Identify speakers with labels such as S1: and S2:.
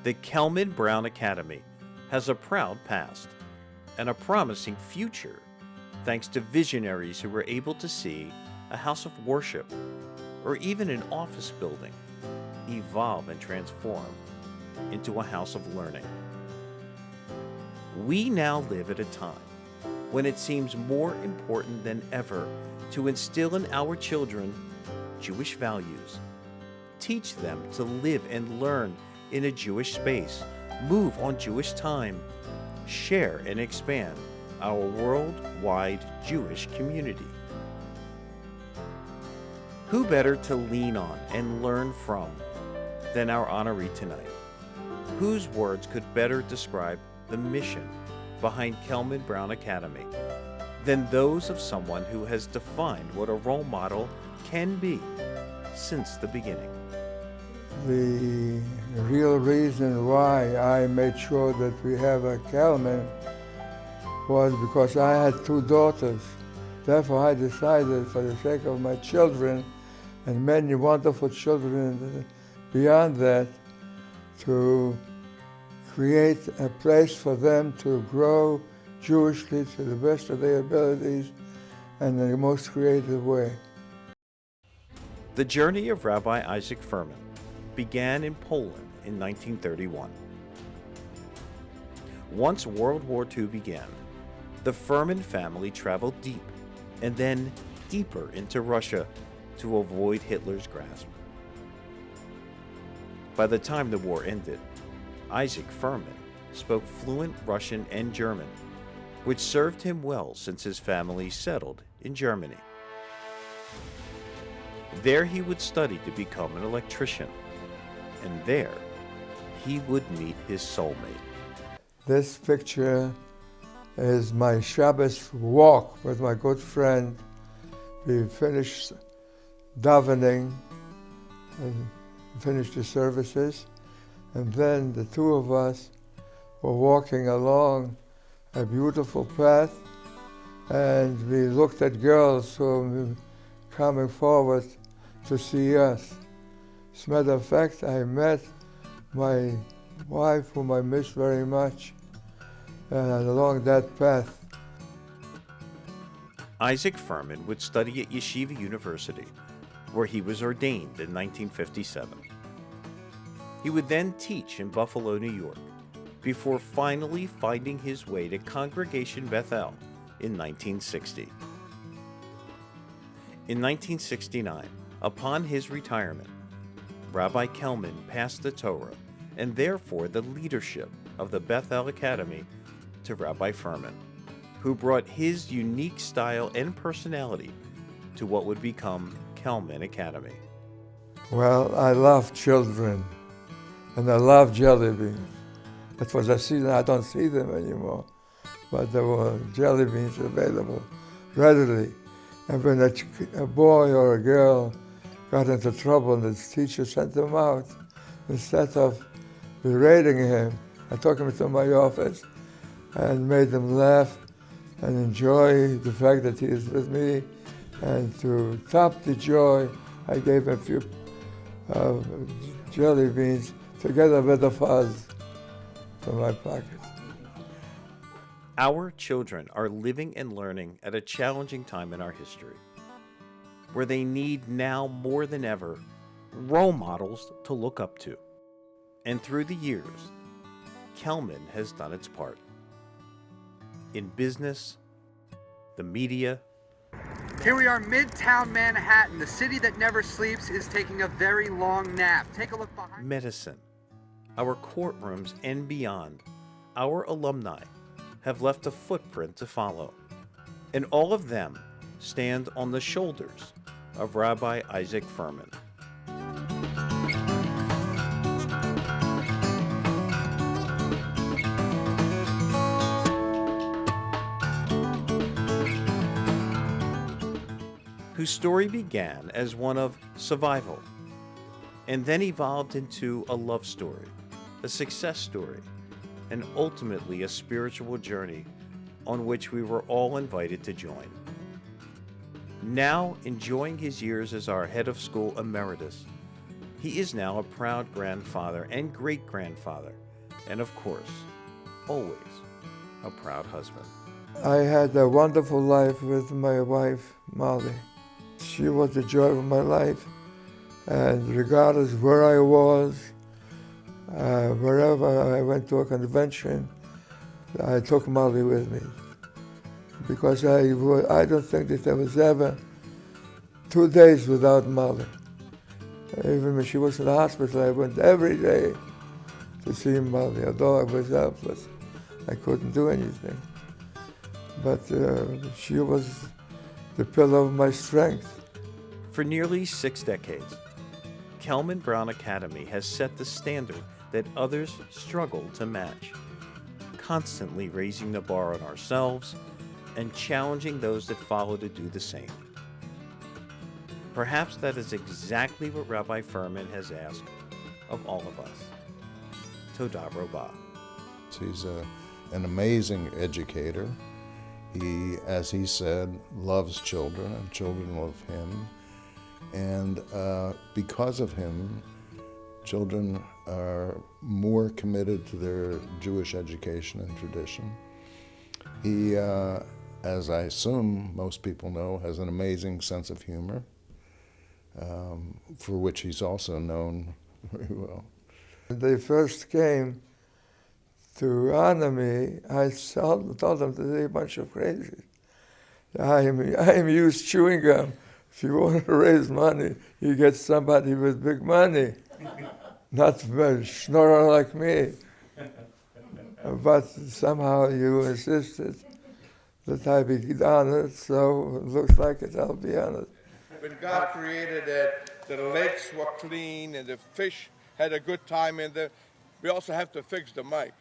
S1: the Kellman Brown Academy has a proud past and a promising future thanks to visionaries who were able to see a house of worship or even an office building evolve and transform into a house of learning. We now live at a time when it seems more important than ever to instill in our children Jewish values, teach them to live and learn in a Jewish space, move on Jewish time, share and expand our worldwide Jewish community. Who better to lean on and learn from than our honoree tonight, whose words could better describe the mission behind Kellman Brown Academy than those of someone who has defined what a role model can be since the beginning.
S2: The real reason why I made sure that we have a Kellman was because I had two daughters. Therefore, I decided, for the sake of my children and many wonderful children beyond that, to create a place for them to grow Jewishly to the best of their abilities and in the most creative way.
S1: The journey of Rabbi Isaac Furman began in Poland in 1931. Once World War II began, the Furman family traveled deep and then deeper into Russia to avoid Hitler's grasp. By the time the war ended, Isaac Furman spoke fluent Russian and German, which served him well since his family settled in Germany. There he would study to become an electrician, and there he would meet his soulmate.
S2: This picture is my Shabbos walk with my good friend. We finished davening and finished the services, and then the two of us were walking along a beautiful path, and we looked at girls who were coming forward to see us. As a matter of fact, I met my wife, whom I miss very much, along that path.
S1: Isaac Furman would study at Yeshiva University, where he was ordained in 1957. He would then teach in Buffalo, New York, before finally finding his way to Congregation Bethel in 1960. In 1969, upon his retirement, Rabbi Kellman passed the Torah and therefore the leadership of the Bethel Academy to Rabbi Furman, who brought his unique style and personality to what would become Kellman Academy.
S2: Well, I love children, and I love jelly beans. That was a season, I don't see them anymore, but there were jelly beans available readily. And when a boy or a girl got into trouble and the teacher sent them out, instead of berating him, I took him to my office and made them laugh and enjoy the fact that he is with me. And to top the joy, I gave him a few jelly beans together with the fuzz from my pocket.
S1: Our children are living and learning at a challenging time in our history, where they need now more than ever role models to look up to. And through the years, Kellman has done its part. In business, the media.
S3: Here we are, Midtown Manhattan. The city that never sleeps is taking a very long nap. Take a look behind.
S1: Medicine, our courtrooms and beyond, our alumni have left a footprint to follow. And all of them stand on the shoulders of Rabbi Isaac Furman. Whose story began as one of survival and then evolved into a love story, a success story, and ultimately a spiritual journey on which we were all invited to join. Now enjoying his years as our head of school emeritus, he is now a proud grandfather and great-grandfather and of course, always a proud husband.
S2: I had a wonderful life with my wife, Molly. She was the joy of my life, and regardless where I was, wherever I went to a convention, I took Molly with me. Because I don't think that there was ever 2 days without Molly. Even when she was in the hospital, I went every day to see Molly, although I was helpless. I couldn't do anything. But she was the pillar of my strength.
S1: For nearly 6 decades, Kellman Brown Academy has set the standard that others struggle to match, constantly raising the bar on ourselves and challenging those that follow to do the same. Perhaps that is exactly what Rabbi Furman has asked of all of us. Todah Rabbi.
S4: He's an amazing educator. He, as he said, loves children, and children love him. And because of him, children are more committed to their Jewish education and tradition. He, as I assume most people know, has an amazing sense of humor, for which he's also known very well.
S2: When they first came to honor me, I told them that they're a bunch of crazies. I am used chewing gum. If you want to raise money, you get somebody with big money, not a schnorrer like me. But somehow you insisted that I be honored, so it looks like it, I'll be honored.
S5: When God created it, the lakes were clean and the fish had a good time in there. We also have to fix the mic.